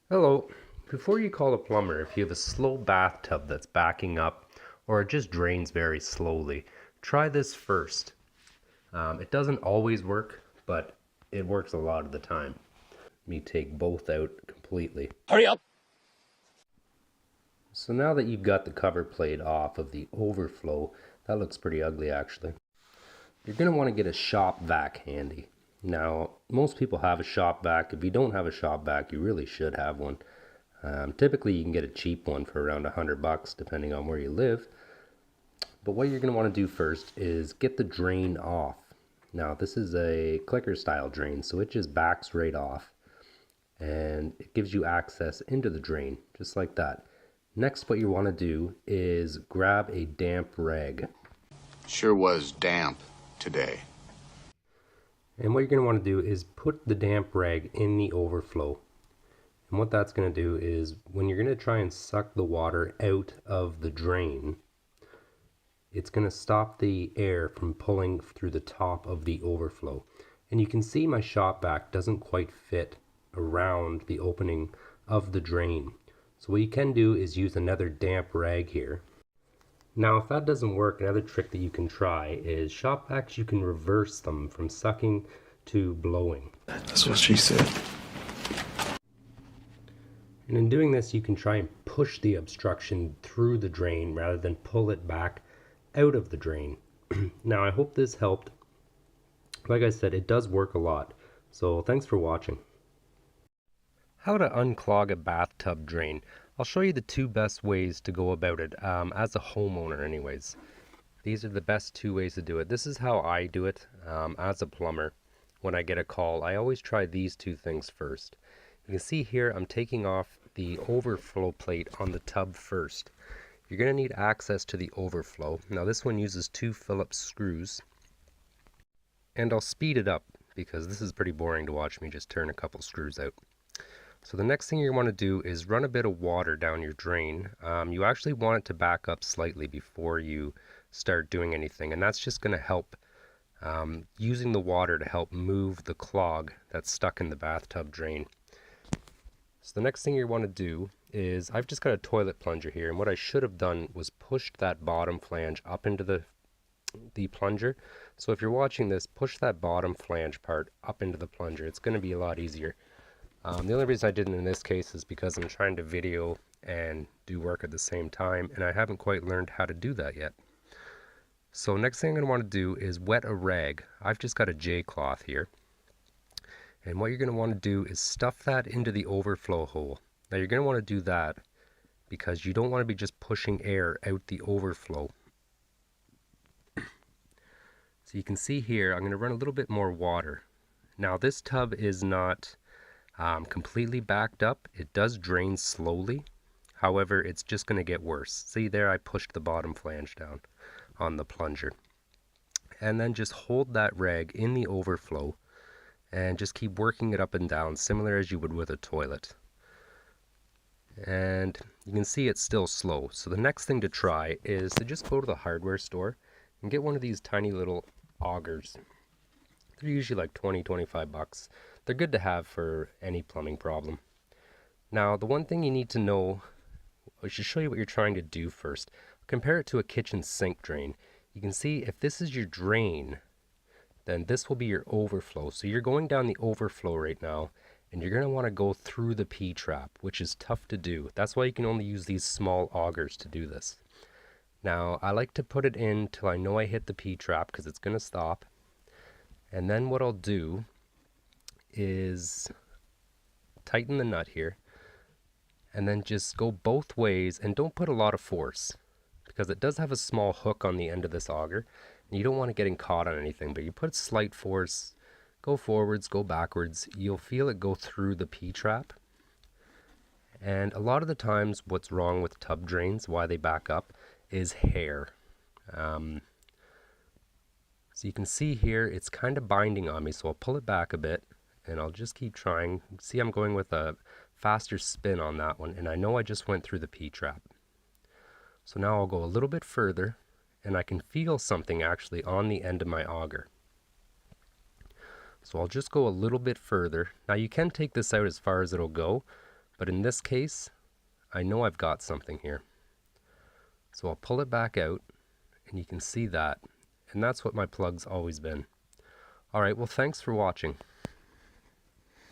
Hello. Before you call a plumber, if you have a slow bathtub that's backing up or it just drains very slowly, try this first. It doesn't always work, but it works a lot of the time. Let me take both out completely. Hurry up! So now that you've got the cover plate off of the overflow, that looks pretty ugly actually. You're going to want to get a shop vac handy. Now, most people have a shop vac. If you don't have a shop vac, you really should have one. Typically, you can get a cheap one for around $100 depending on where you live. But what you're going to want to do first is get the drain off. Now, this is a clicker style drain, so it just backs right off and it gives you access into the drain, just like that. Next, what you want to do is grab a damp rag. Sure was damp today. And what you're going to want to do is put the damp rag in the overflow. And what that's going to do is when you're going to try and suck the water out of the drain, it's going to stop the air from pulling through the top of the overflow. And you can see my shop vac doesn't quite fit around the opening of the drain. So what you can do is use another damp rag here. Now if that doesn't work, another trick that you can try is shop vacs, you can reverse them from sucking to blowing. That's what she said. And in doing this, you can try and push the obstruction through the drain rather than pull it back out of the drain. Now, I hope this helped. Like I said, it does work a lot. So thanks for watching. How to unclog a bathtub drain. I'll show you the two best ways to go about it, as a homeowner anyways. These are the best two ways to do it. This is how I do it as a plumber. When I get a call, I always try these two things first. You can see here I'm taking off the overflow plate on the tub first. You're going to need access to the overflow. Now this one uses 2 Phillips screws. And I'll speed it up because this is pretty boring to watch me just turn a couple screws out. So the next thing you want to do is run a bit of water down your drain. You actually want it to back up slightly before you start doing anything, and that's just going to help using the water to help move the clog that's stuck in the bathtub drain. So the next thing you want to do is, I've just got a toilet plunger here, and what I should have done was pushed that bottom flange up into the plunger. So if you're watching this, push that bottom flange part up into the plunger. It's going to be a lot easier. The only reason I didn't in this case is because I'm trying to video and do work at the same time, and I haven't quite learned how to do that yet. So next thing I'm going to want to do is wet a rag. I've just got a J cloth here. And what you're going to want to do is stuff that into the overflow hole. Now you're going to want to do that because you don't want to be just pushing air out the overflow. So you can see here, I'm going to run a little bit more water. Now this tub is not completely backed up. It does drain slowly. However, it's just going to get worse. See there, I pushed the bottom flange down on the plunger. And then just hold that rag in the overflow and just keep working it up and down, similar as you would with a toilet. And you can see it's still slow. So the next thing to try is to just go to the hardware store and get one of these tiny little augers. They're usually like 20-25 bucks. They're good to have for any plumbing problem. Now, the one thing you need to know, I should show you what you're trying to do first. Compare it to a kitchen sink drain. You can see if this is your drain, then this will be your overflow. So you're going down the overflow right now, and you're going to want to go through the P-trap, which is tough to do. That's why you can only use these small augers to do this. Now, I like to put it in till I know I hit the P-trap because it's going to stop. And then what I'll do is tighten the nut here, and then just go both ways, and don't put a lot of force because it does have a small hook on the end of this auger. You don't want it getting caught on anything, but you put slight force, go forwards, go backwards, you'll feel it go through the P-trap. And a lot of the times what's wrong with tub drains, why they back up, is hair. So you can see here, it's kind of binding on me, so I'll pull it back a bit, and I'll just keep trying. See, I'm going with a faster spin on that one, and I know I just went through the P-trap. So now I'll go a little bit further, and I can feel something actually on the end of my auger. So I'll just go a little bit further. Now you can take this out as far as it'll go, But in this case, I know I've got something here. So I'll pull it back out, and you can see that. And that's what my plug's always been. Alright, well thanks for watching.